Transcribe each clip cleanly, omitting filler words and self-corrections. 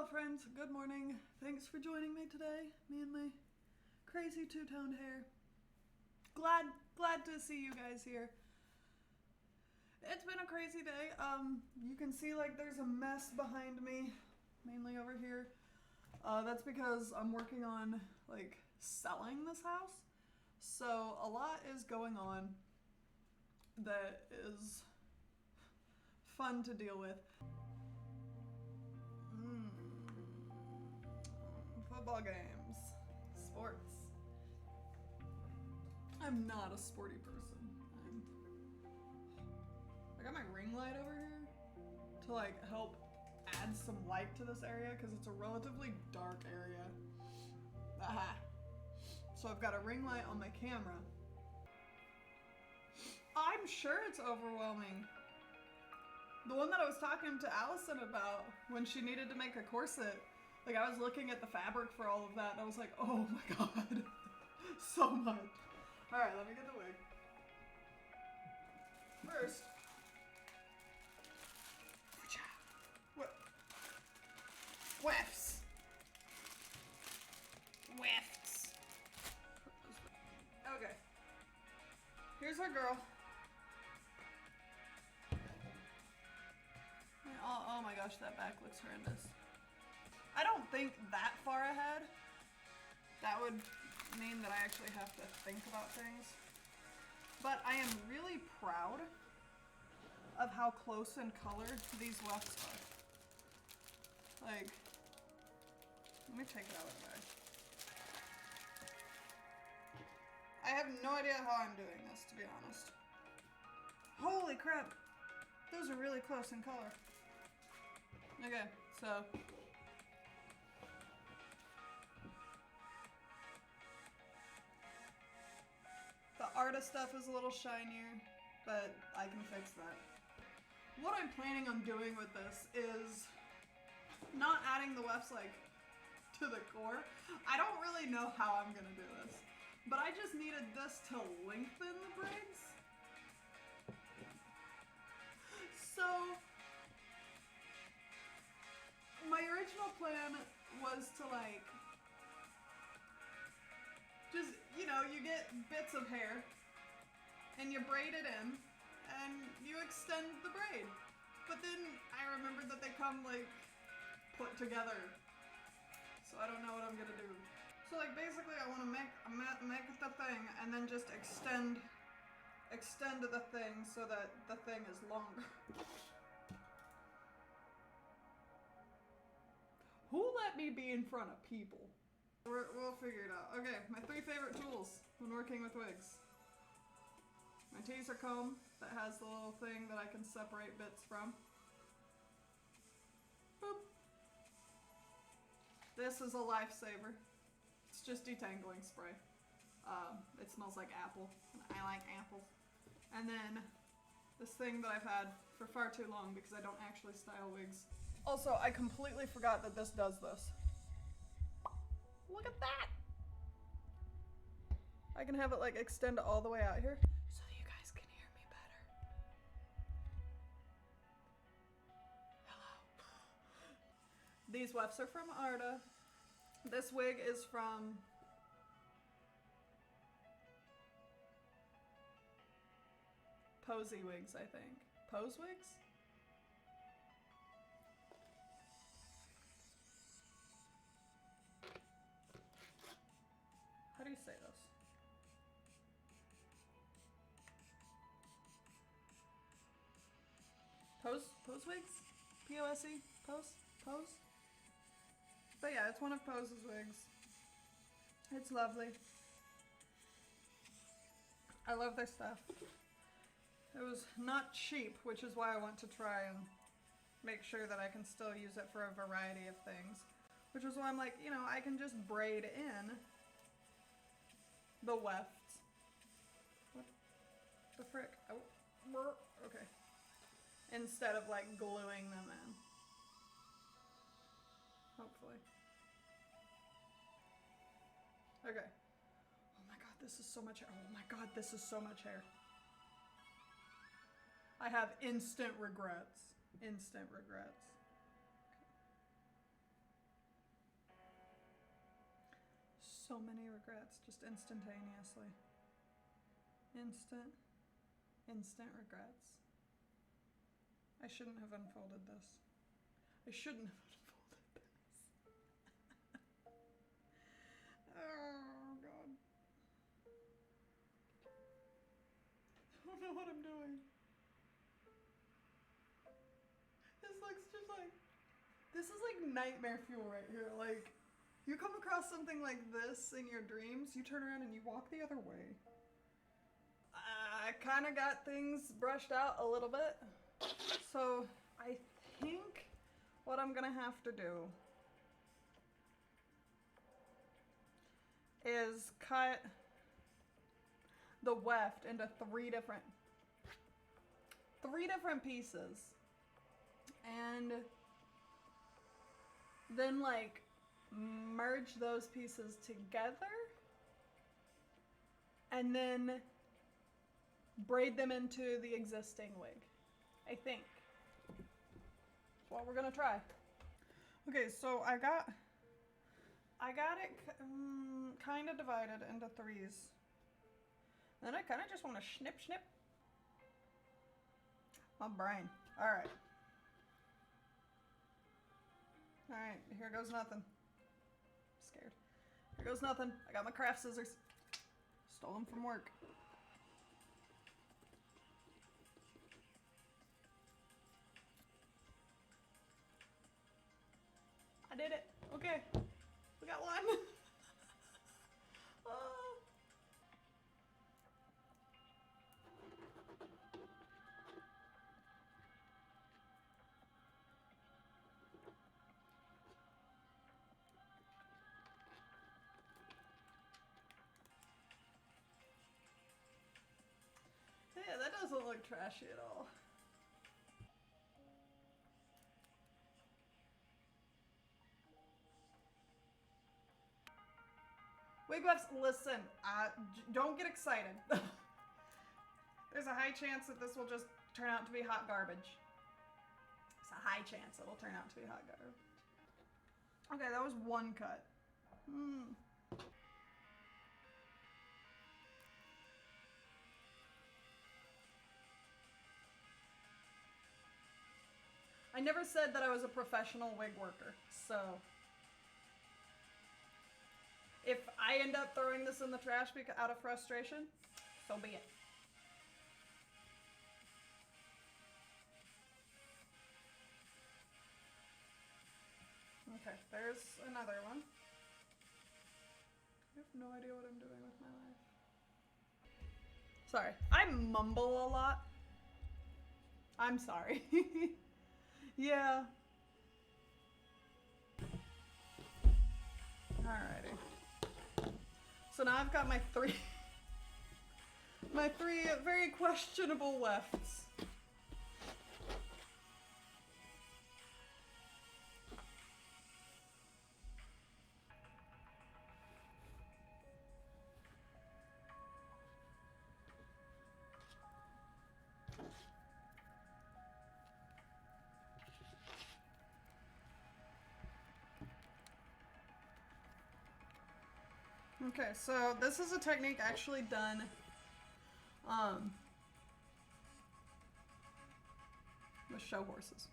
Hello friends, good morning. Thanks for joining me today. Me and my crazy two-toned hair. Glad to see you guys here. It's been a crazy day. You can see like there's a mess behind me, mainly over here. That's because I'm working on like selling this house. So a lot is going on that is fun to deal with. Football games, sports. I'm not a sporty person. I got my ring light over here to like help add some light to this area because it's a relatively dark area. Aha. So I've got a ring light on my camera. I'm sure it's overwhelming. The one that I was talking to Allison about when she needed to make a corset, like I was looking at the fabric for all of that and I was like, oh my god, so much. All right, let me get the wig. First, what? WEFTS. WEFTS. Okay. Here's our girl. Oh my gosh, that back looks horrendous. I don't think that far ahead. That would mean that I actually have to think about things. But I am really proud of how close in color these WEFTS are. Like, let me take it out of the bag. I have no idea how I'm doing this, to be honest. Holy crap! Those are really close in color. Okay, so the artist stuff is a little shinier, but I can fix that. What I'm planning on doing with this is not adding the WEFTS like to the core. I don't really know how I'm gonna do this, but I just needed this to lengthen the braids. So my original plan was to like, just, you know, you get bits of hair and you braid it in and you extend the braid. But then I remembered that they come like put together. So I don't know what I'm gonna do. So like basically I want to make the thing and then just extend the thing so that the thing is longer. Who let me be in front of people? We'll figure it out. Okay, my 3 favorite tools when working with wigs. My teaser comb that has the little thing that I can separate bits from. Boop. This is a lifesaver. It's just detangling spray. It smells like apple, and I like apples. And then this thing that I've had for far too long because I don't actually style wigs. Also, I completely forgot that this does this. Look at that! I can have it like extend all the way out here so you guys can hear me better. Hello. These WEFTS are from Arda. This wig is from Posy Wigs, I think. Pose Wigs? How do you say this? Pose Wigs? P-O-S-E? Pose? But yeah, it's one of Pose's wigs. It's lovely. I love their stuff. It was not cheap, which is why I want to try and make sure that I can still use it for a variety of things. Which is why I'm like, you know, I can just braid in the WEFTS. What the frick? Oh, okay. Instead of like gluing them in. Hopefully. Okay. Oh my god, this is so much hair. Oh my god, this is so much hair. I have instant regrets. Instant regrets. So many regrets, just instantaneously. Instant regrets. I shouldn't have unfolded this. I shouldn't have unfolded this. Oh, God. I don't know what I'm doing. This looks just like... This is like nightmare fuel right here. Like, you come across something like this in your dreams, you turn around and you walk the other way. I kind of got things brushed out a little bit. So I think what I'm gonna have to do is cut the weft into three different pieces, and then like merge those pieces together and then braid them into the existing wig. I think that's what we're gonna try. Okay, so I got it kind of divided into threes. Then I kind of just want to snip. My brain. All right. All right, here goes nothing. I'm scared. Here goes nothing. I got my craft scissors. Stole them from work. I did it. Okay. We got one. Oh. Yeah, that doesn't look trashy at all. Wig WEFTS, listen, don't get excited. There's a high chance that this will just turn out to be hot garbage. It's a high chance it'll turn out to be hot garbage. Okay, that was one cut. I never said that I was a professional wig worker, so if I end up throwing this in the trash out of frustration, so be it. Okay, there's another one. I have no idea what I'm doing with my life. Sorry, I mumble a lot. I'm sorry. Yeah. Alrighty. So now I've got my three very questionable wefts. Okay, so this is a technique actually done with show horses,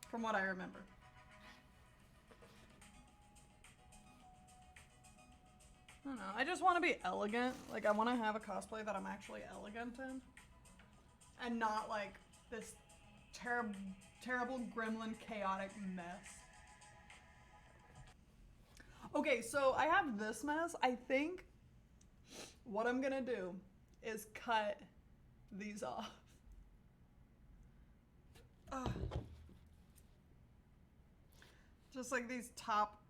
from what I remember. I don't know, I just want to be elegant. Like, I want to have a cosplay that I'm actually elegant in, and not like this terrible gremlin chaotic mess. Okay, so I have this mess. I think what I'm gonna do is cut these off. Just like these top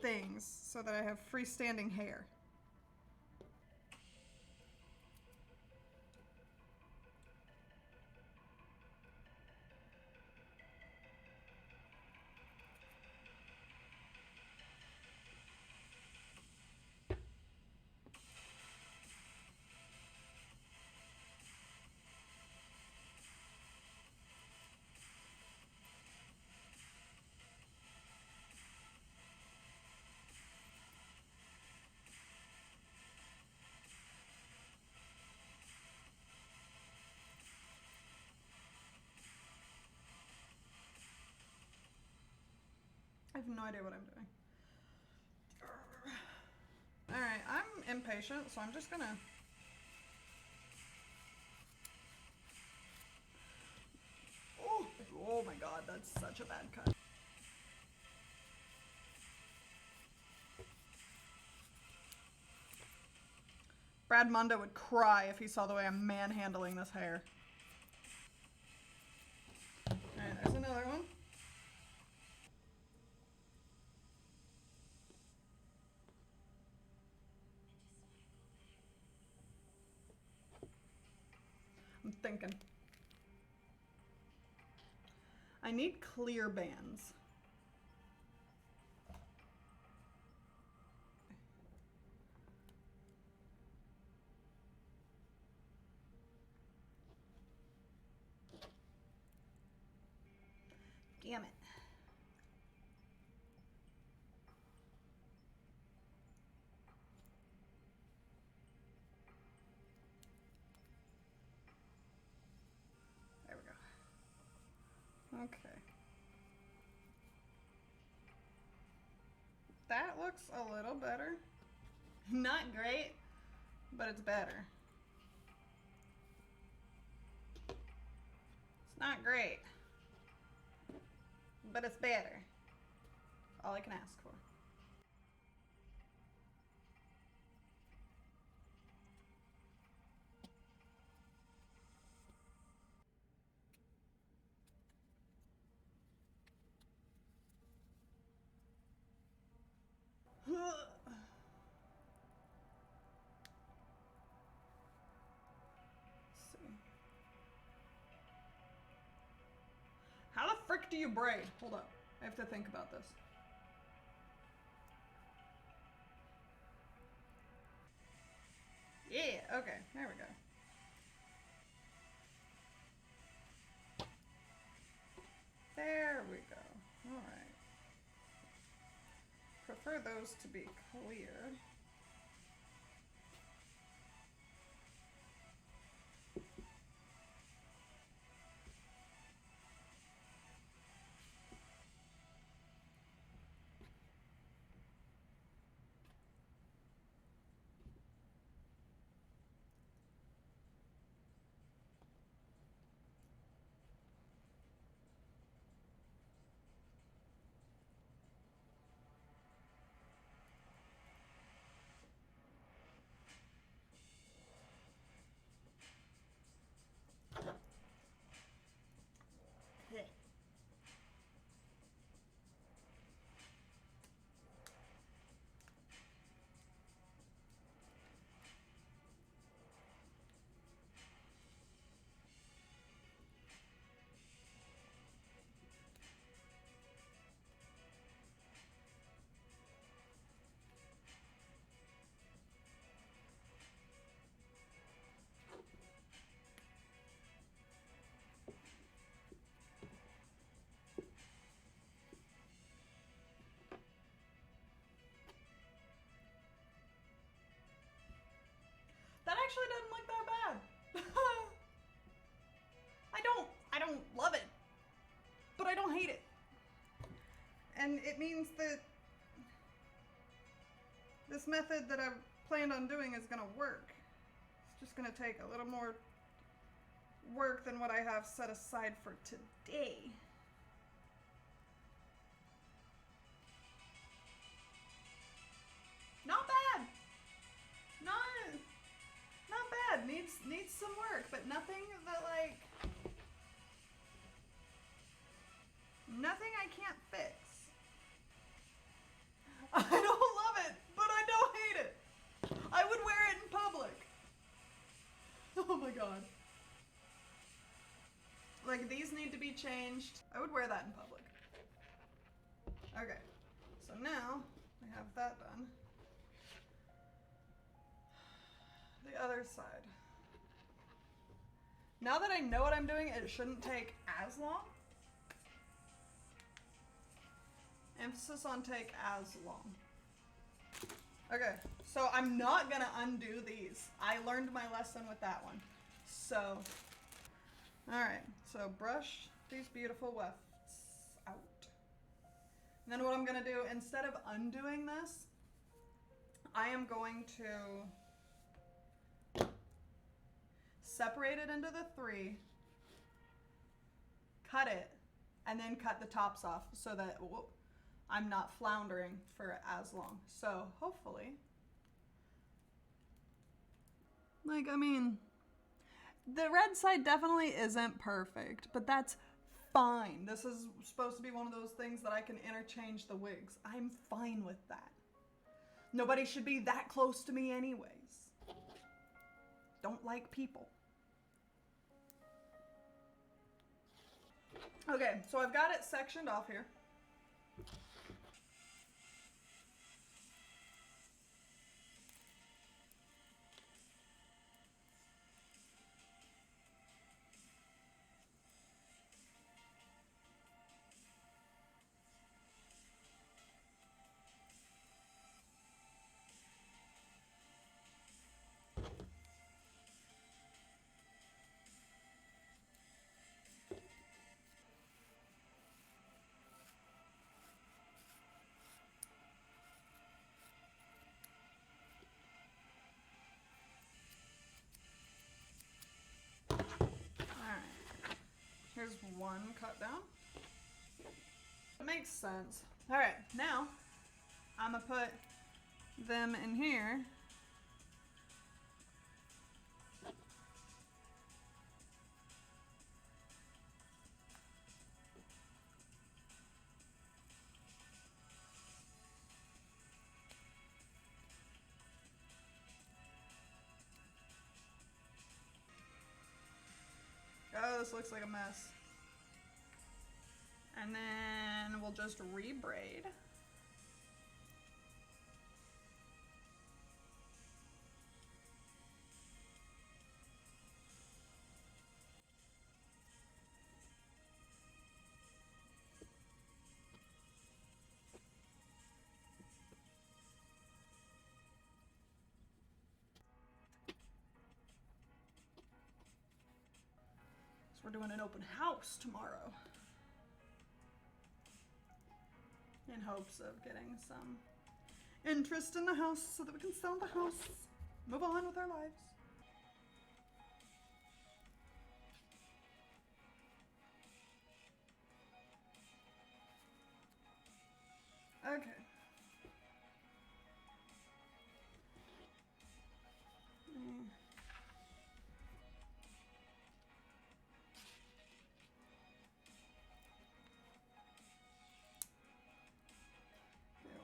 things so that I have freestanding hair. I have no idea what I'm doing. Alright, I'm impatient, so I'm just gonna... Oh my god, that's such a bad cut. Brad Munda would cry if he saw the way I'm manhandling this hair. Alright, there's another one. I'm thinking. I need clear bands. Damn it. There we go. Okay. That looks a little better. Not great, but it's better. It's not great, but it's better. All I can ask for. How the frick do you braid? Hold up. I have to think about this. Yeah, okay. There we go. There we go. Alright. Prefer those to be clear. That actually doesn't look that bad. I don't love it, but I don't hate it. And it means that this method that I've planned on doing is gonna work. It's just gonna take a little more work than what I have set aside for today. Not bad. Not bad. Needs some work, but nothing that like nothing I can't fix. I don't love it, but I don't hate it. I would wear it in public. Oh my god. Like these need to be changed. I would wear that in public. Okay, so now I have that done. The other side. Now that I know what I'm doing, it shouldn't take as long. Emphasis on take as long. Okay, so I'm not gonna undo these. I learned my lesson with that one. So, all right, so brush these beautiful wefts out. And then what I'm gonna do, instead of undoing this, I am going to separate it into the 3, cut it, and then cut the tops off so that I'm not floundering for as long. So hopefully, like, I mean, the red side definitely isn't perfect, but that's fine. This is supposed to be one of those things that I can interchange the wigs. I'm fine with that. Nobody should be that close to me anyways. Don't like people. Okay, so I've got it sectioned off here. Here's one cut down. It makes sense. All right, now I'm gonna put them in here. Oh, this looks like a mess. And then we'll just rebraid. So we're doing an open house tomorrow. In hopes of getting some interest in the house so that we can sell the house, move on with our lives. Okay.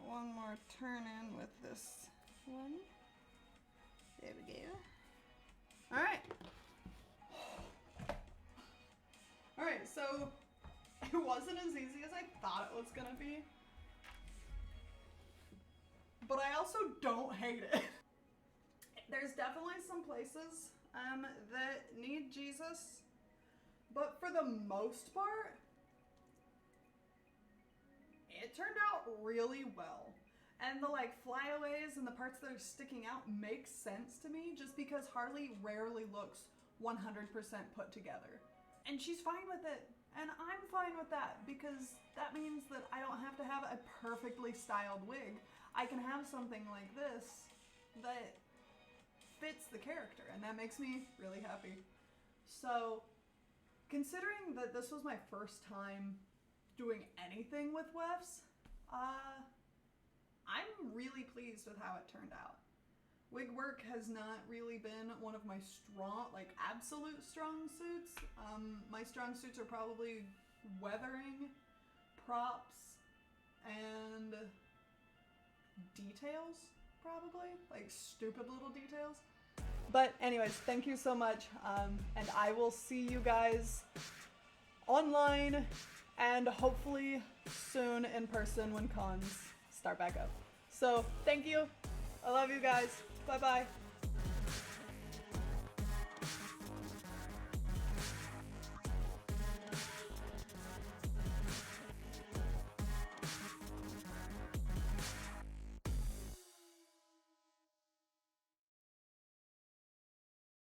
One more turn in with this one. There we go. All right. All right, so it wasn't as easy as I thought it was gonna be, but I also don't hate it. There's definitely some places that need Jesus, but for the most part, it turned out really well. And the like flyaways and the parts that are sticking out make sense to me just because Harley rarely looks 100% put together. And she's fine with it. And I'm fine with that because that means that I don't have to have a perfectly styled wig. I can have something like this that fits the character, and that makes me really happy. So, considering that this was my first time doing anything with WEFTS, I'm really pleased with how it turned out. Wig work has not really been one of my strong, like absolute strong suits. My strong suits are probably weathering, props, and details, probably. Like stupid little details. But anyways, thank you so much. And I will see you guys online and hopefully soon in person when cons start back up. So thank you. I love you guys. Bye-bye.